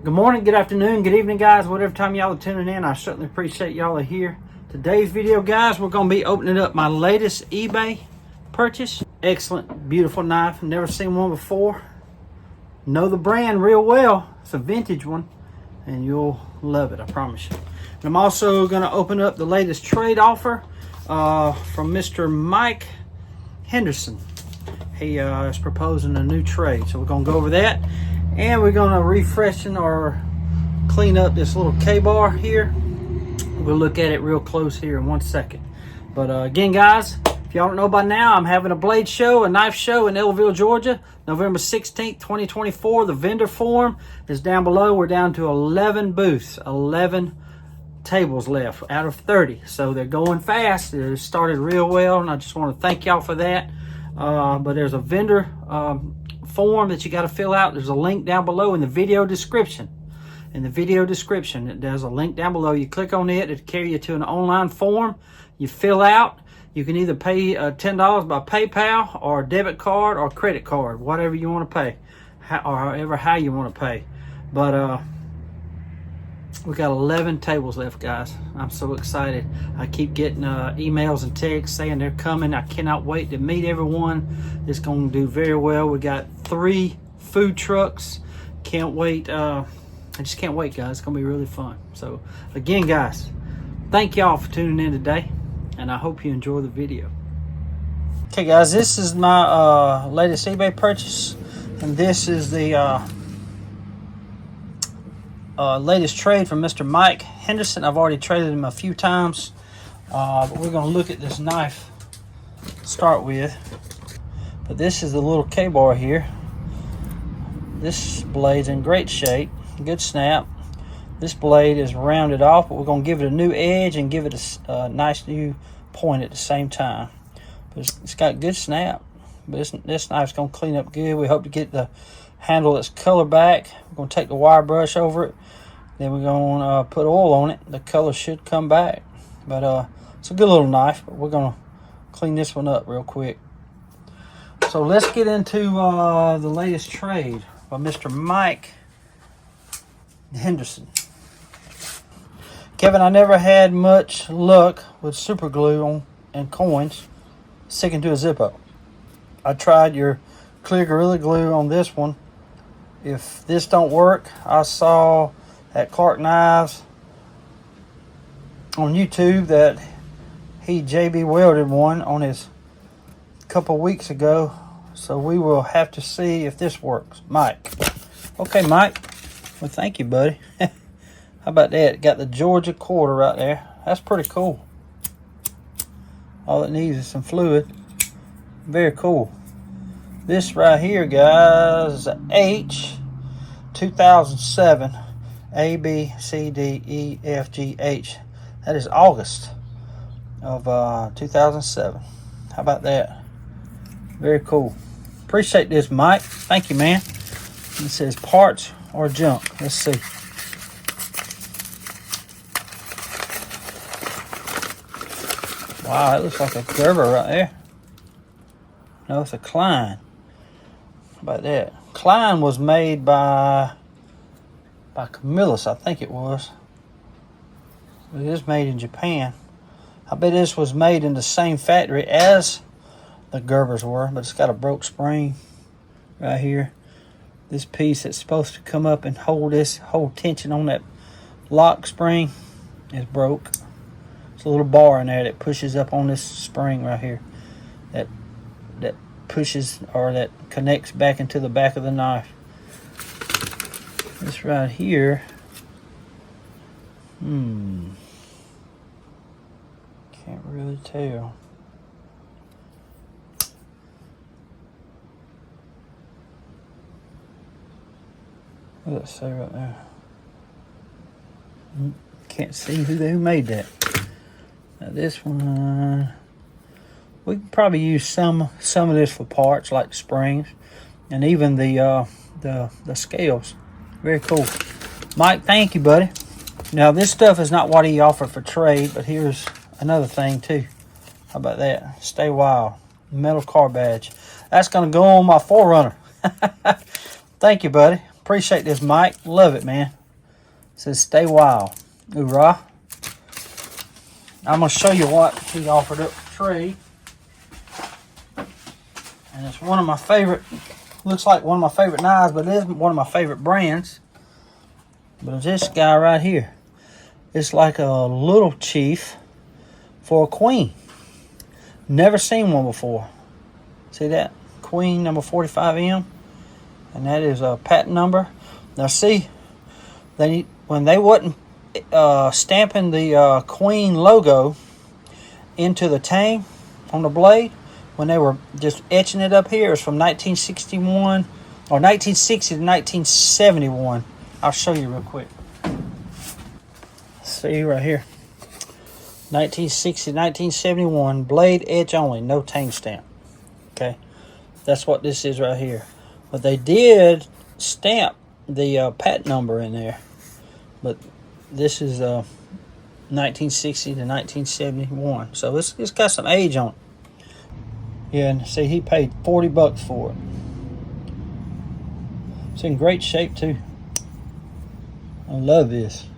Good morning, good afternoon, good evening, guys. Whatever time y'all are tuning in, I certainly appreciate y'all are here. Today's video, guys, we're going to be opening up my latest eBay purchase. Excellent, beautiful knife. Never seen one before. Know the brand real well. It's a vintage one, and you'll love it, I promise you. And I'm also going to open up the latest trade offer from Mr. Mike Henderson. He is proposing a new trade, so we're going to go over that. And we're going to refreshen or clean up this little K-bar here. We'll look at it real close here in 1 second. But again, guys, if y'all don't know by now, I'm having a blade show, a knife show in Ellaville, Georgia, November 16th, 2024. The vendor form is down below. We're down to 11 booths, 11 tables left out of 30. So they're going fast. It started real well, and I just want to thank y'all for that. But there's a vendor form that you got to fill out. There's a link down below in the video description. In the video description, there's a link down below. You click on it, it'll carry you to an online form. You fill out. You can either pay $10 by PayPal or debit card or credit card, whatever you want to pay, or however how you want to pay. But we got 11 tables left, guys. I'm so excited. I keep getting emails and texts saying they're coming. I cannot wait to meet everyone. It's going to do very well. We got 3 food trucks. Can't wait. I just can't wait, guys. It's going to be really fun. So, again, guys, thank y'all for tuning in today, and I hope you enjoy the video. Okay, guys, this is my latest eBay purchase, and this is the latest trade from Mr. Mike Henderson. I've already traded him a few times, but we're going to look at this knife to start with. But this is the little K-bar here. This blade's in great shape, good snap. This blade is rounded off, but we're going to give it a new edge and give it a nice new point at the same time. But it's got good snap. But this knife's going to clean up good. We hope to get the handle that's color back. We're going to take the wire brush over it. Then we're going to put oil on it. The color should come back. But it's a good little knife. But we're going to clean this one up real quick. So let's get into the latest trade by Mr. Mike Henderson. Kevin, I never had much luck with super glue and coins sticking to a Zippo. I tried your clear Gorilla Glue on this one. If this don't work, I saw at Clark Knives on YouTube that he JB welded one on his couple weeks ago. So we will have to see if this works. Mike. Okay, Mike. Well, thank you, buddy. How about that? Got the Georgia quarter right there. That's pretty cool. All it needs is some fluid. Very cool. This right here, guys, is a H 2007 A, B, C, D, E, F, G, H. That is August of 2007. How about that? Very cool. Appreciate this, Mike. Thank you, man. It says parts or junk. Let's see. Wow, that looks like a Gerber right there. No, it's a Klein. How about that? Klein was made by Camillus, I think it was. It is made in Japan. I bet this was made in the same factory as the Gerbers were, but it's got a broke spring right here. This piece that's supposed to come up and hold tension on that lock spring is broke. It's a little bar in there that pushes up on this spring right here. That pushes, or that connects back into the back of the knife. This right here, can't really tell. What does it say right there? Can't see who made that. Now this one, we can probably use some of this for parts like springs, and even the scales. Very cool. Mike, thank you, buddy. Now this stuff is not what he offered for trade, but here's another thing too. How about that? Stay Wild metal car badge. That's gonna go on my 4Runner. Thank you, buddy. Appreciate this, Mike. Love it, man. It says stay wild. Hoorah. I'm going to show you what he offered up for trade. And it's one of my favorite, looks like one of my favorite knives, but it isn't one of my favorite brands. But it's this guy right here. It's like a little chief for a queen. Never seen one before. See that? Queen number 45M. And that is a patent number. Now see, when they wasn't stamping the Queen logo into the tang on the blade, when they were just etching it up here, it's from 1961 or 1960 to 1971. I'll show you real quick. See right here, 1960 1971, blade edge only, no tang stamp. Okay, that's what this is right here. But they did stamp the patent number in there. But this is 1960 to 1971. So it's got some age on it. Yeah, and see, he paid $40 for it. It's in great shape too. I love this.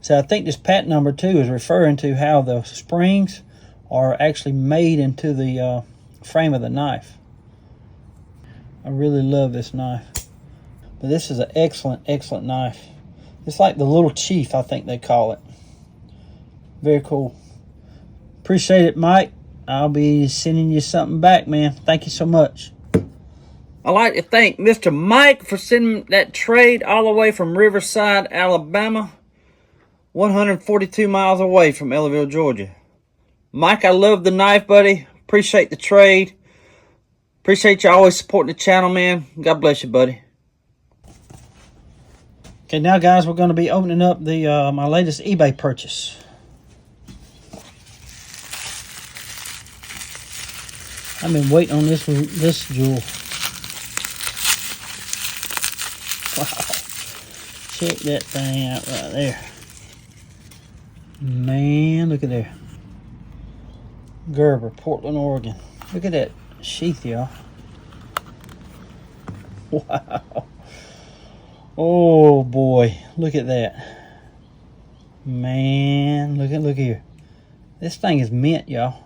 So I think this patent number too is referring to how the springs are actually made into the frame of the knife. I really love this knife. But this is an excellent, excellent knife. It's like the little chief, I think they call it. Very cool. Appreciate it, Mike. I'll be sending you something back, man. Thank you so much. I'd like to thank Mr. Mike for sending that trade all the way from Riverside, Alabama, 142 miles away from Ellaville, Georgia. Mike, I love the knife, buddy. Appreciate the trade. Appreciate you always supporting the channel, man. God bless you, buddy. Okay, now, guys, we're going to be opening up the my latest eBay purchase. I've been waiting on this jewel. Wow. Check that thing out right there. Man, look at there. Gerber, Portland, Oregon. Look at that sheath, y'all. Wow. Oh, boy. Look at that. Man, look here. This thing is mint, y'all.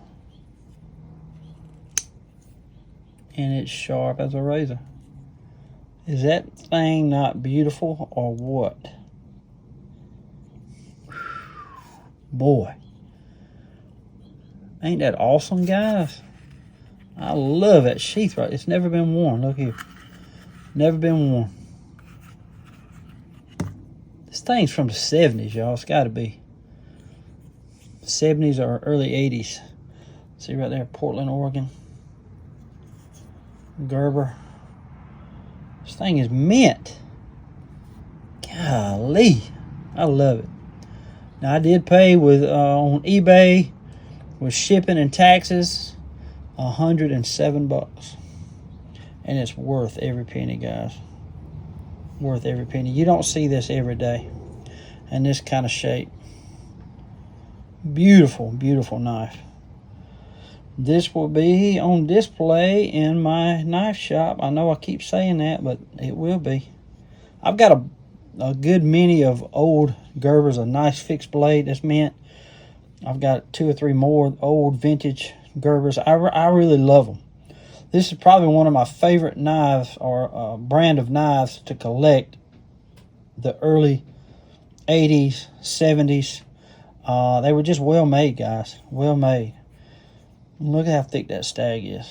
And it's sharp as a razor. Is that thing not beautiful or what? Boy. Ain't that awesome, guys? I love that sheath right. It's never been worn. Look here. Never been worn. This thing's from the 70s, y'all. It's got to be. 70s or early 80s. See right there, Portland, Oregon. Gerber. This thing is mint. Golly. I love it. Now, I did pay with on eBay with shipping and taxes $107. And it's worth every penny, guys. Worth every penny. You don't see this every day in this kind of shape. Beautiful, beautiful knife. This will be on display in my knife shop. I know I keep saying that, but it will be. I've got a good many of old Gerbers, a nice fixed blade that's mint. I've got 2 or 3 more old vintage Gerbers. I really love them. This is probably one of my favorite knives or brand of knives to collect. The early 80s, 70s. They were just well made, guys. Well made. Look at how thick that stag is.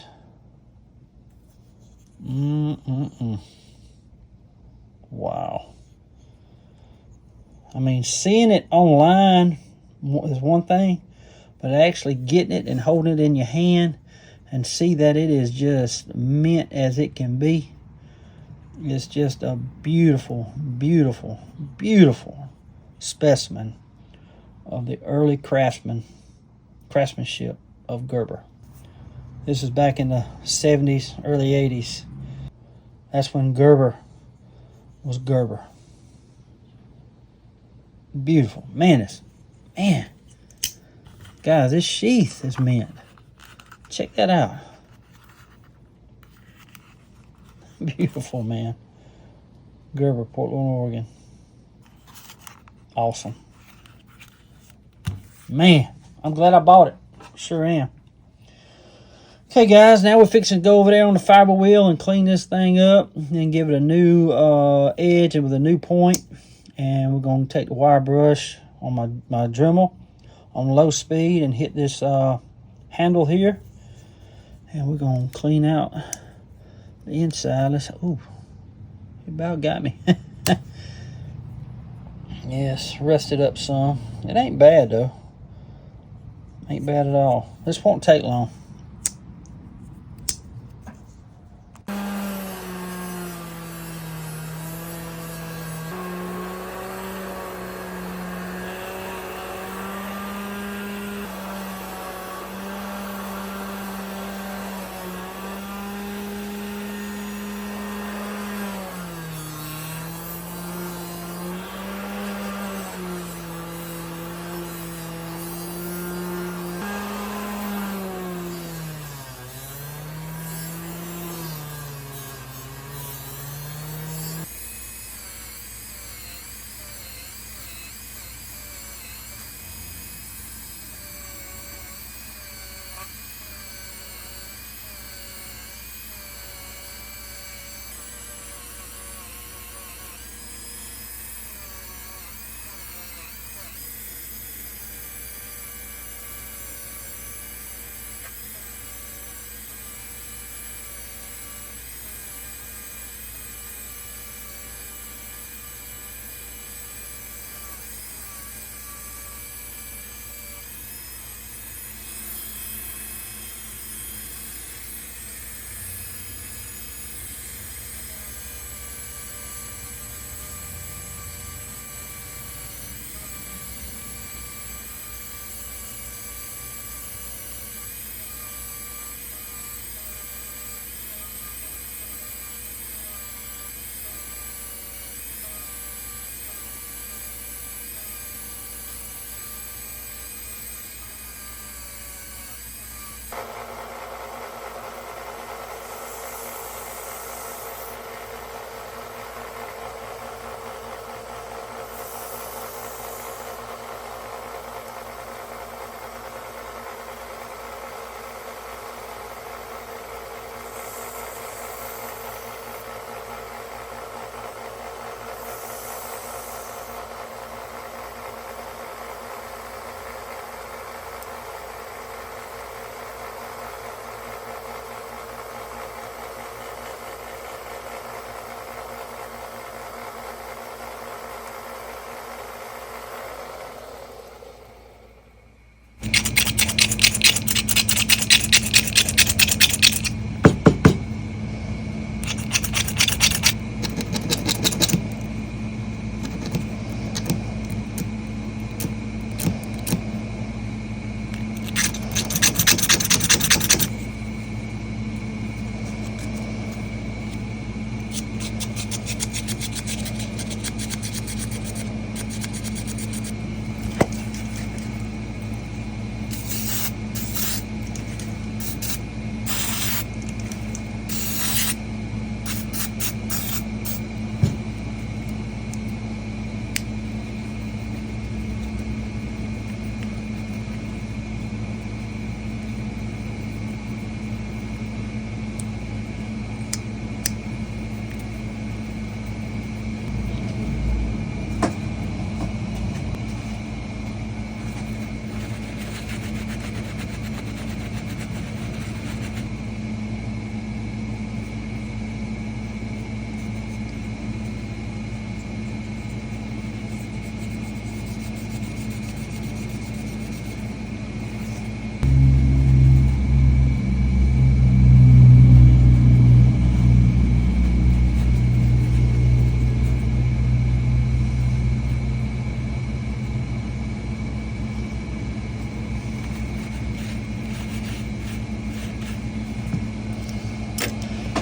Wow. I mean, seeing it online is one thing, but actually getting it and holding it in your hand and see that it is just mint as it can be. It's just a beautiful, beautiful, beautiful specimen of the early craftsmanship of Gerber. This is back in the 70s, early 80s. That's when Gerber was Gerber. Beautiful. Man, guys, this sheath is mint. Check that out. Beautiful, man. Gerber, Portland, Oregon. Awesome. Man, I'm glad I bought it. Sure am. Okay, guys, now we're fixing to go over there on the fiber wheel and clean this thing up and give it a new edge and with a new point. And we're going to take the wire brush on my Dremel on low speed and hit this handle here. And we're going to clean out the inside. Ooh, it about got me. Yes, rusted up some. It ain't bad, though. Ain't bad at all. This won't take long.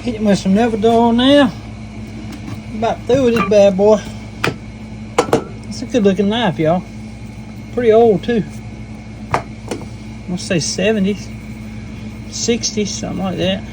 Hit him with some Ellaville now. About through with this bad boy. It's a good looking knife, y'all. Pretty old too. I'll say 70s, 60s, something like that.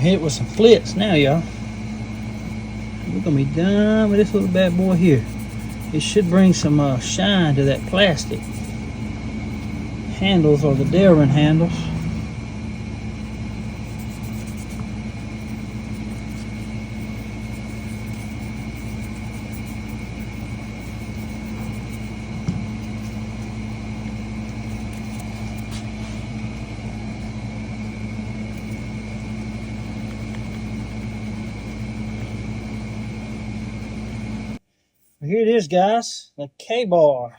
hit it with some flips now, y'all. We're gonna be done with this little bad boy here. It should bring some shine to that plastic. Handles are the Delrin handles. Here it is, guys, the K-bar.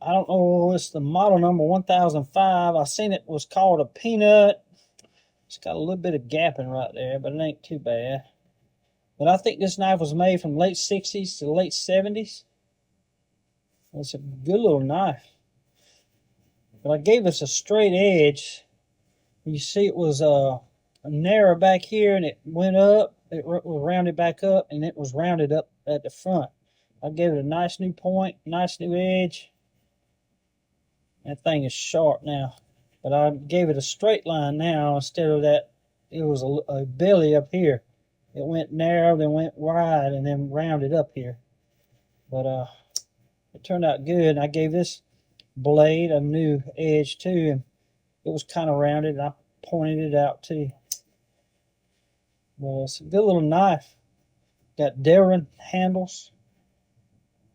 I don't know, it's the model number 1005. I seen it was called a peanut. It's got a little bit of gapping right there, but it ain't too bad. But I think this knife was made from late 60s to late 70s. It's a good little knife. But I gave this a straight edge. You see it was narrow back here, and it went up. It was rounded back up, and it was rounded up at the front. I gave it a nice new point, nice new edge. That thing is sharp now. But I gave it a straight line now instead of that. It was a belly up here. It went narrow, then went wide, and then rounded up here. But it turned out good. I gave this blade a new edge too, and it was kind of rounded, and I pointed it out too. Well, it's a good little knife. Got Delrin handles.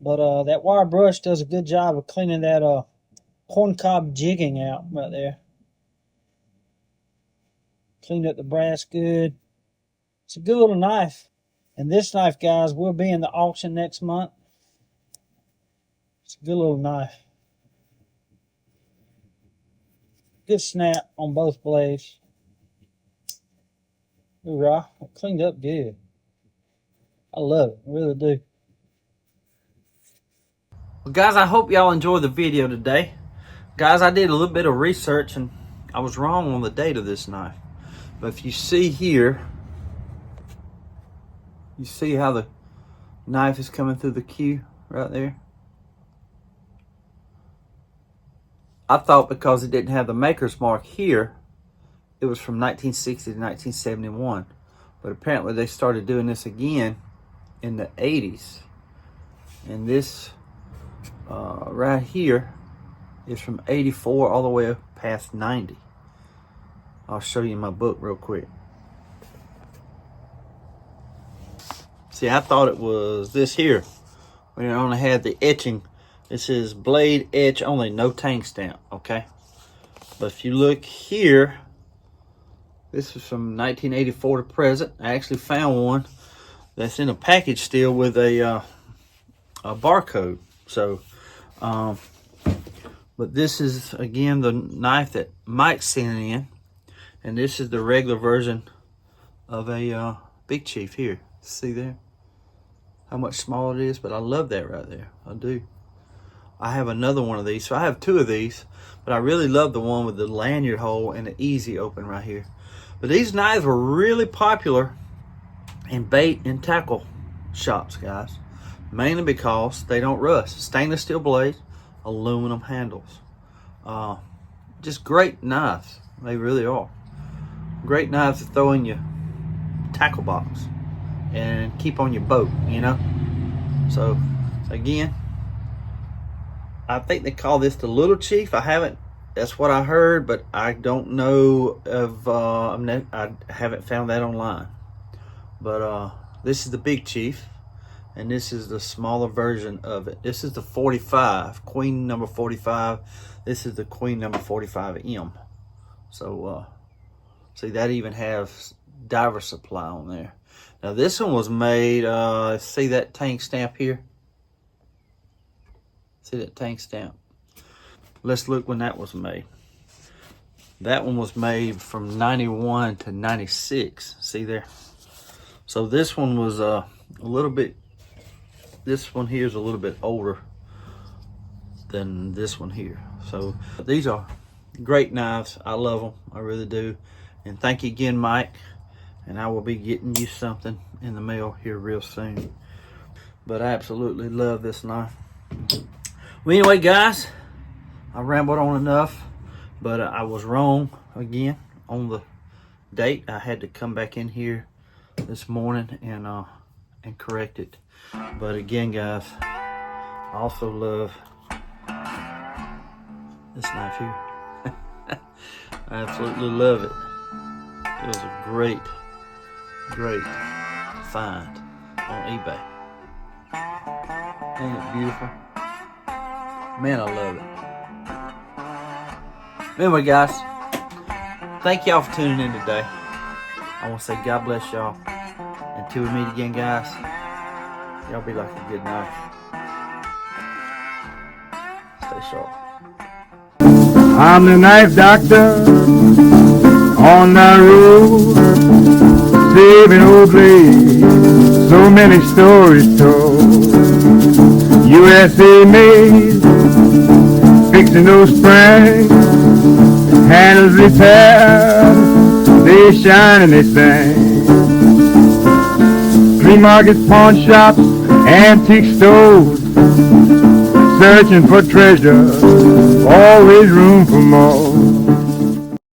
But that wire brush does a good job of cleaning that corncob jigging out right there. Cleaned up the brass good. It's a good little knife. And this knife, guys, will be in the auction next month. It's a good little knife. Good snap on both blades. Hoorah. It cleaned up good. I love it. I really do. Well, guys, I hope y'all enjoyed the video today. Guys, I did a little bit of research, and I was wrong on the date of this knife. But if you see here, you see how the knife is coming through the Q right there? I thought because it didn't have the maker's mark here, it was from 1960 to 1971. But apparently they started doing this again in the 80s. And this right here is from 84 all the way up past 90. I'll show you my book real quick. See, I thought it was this here, when it only had the etching. It says blade etch only, no tank stamp, okay? But if you look here, this is from 1984 to present. I actually found one that's in a package still with a barcode. So, but this is, again, the knife that Mike sent in. And this is the regular version of a Big Chief here. See there? How much smaller it is, but I love that right there. I do. I have another one of these, so I have two of these, but I really love the one with the lanyard hole and the easy open right here. But these knives were really popular in bait and tackle shops, guys, mainly because they don't rust. Stainless steel blades, aluminum handles. Just great knives. They really are. Great knives to throw in your tackle box and keep on your boat, you know. So again, I think they call this the Little Chief. I haven't, that's what I heard, but I don't know of, I haven't found that online. But this is the Big Chief, and this is the smaller version of it. This is the 45, Queen number 45. This is the Queen number 45M. So, see, that even has diver supply on there. Now this one was made, see that tank stamp here? See that tank stamp? Let's look when that was made. That one was made from 91 to 96, see there? So this one was a little bit, this one here is a little bit older than this one here. So these are great knives. I love them, I really do. And thank you again, Mike. And I will be getting you something in the mail here real soon. But I absolutely love this knife. Well, anyway, guys, I rambled on enough, but I was wrong again on the date. I had to come back in here this morning and correct it. But again, guys, I also love this knife here. I absolutely love it. It was a great find on eBay. Ain't it beautiful? Man, I love it. Anyway, guys, thank y'all for tuning in today. I want to say God bless y'all. Until we meet again, guys, y'all be like a good knife. Stay sharp. I'm the knife doctor on the road, saving old blades, so many stories told. USA made, fixing those springs, handles repaired, they shine and they sing. Flea markets, pawn shops, antique stores, searching for treasure, always room for more.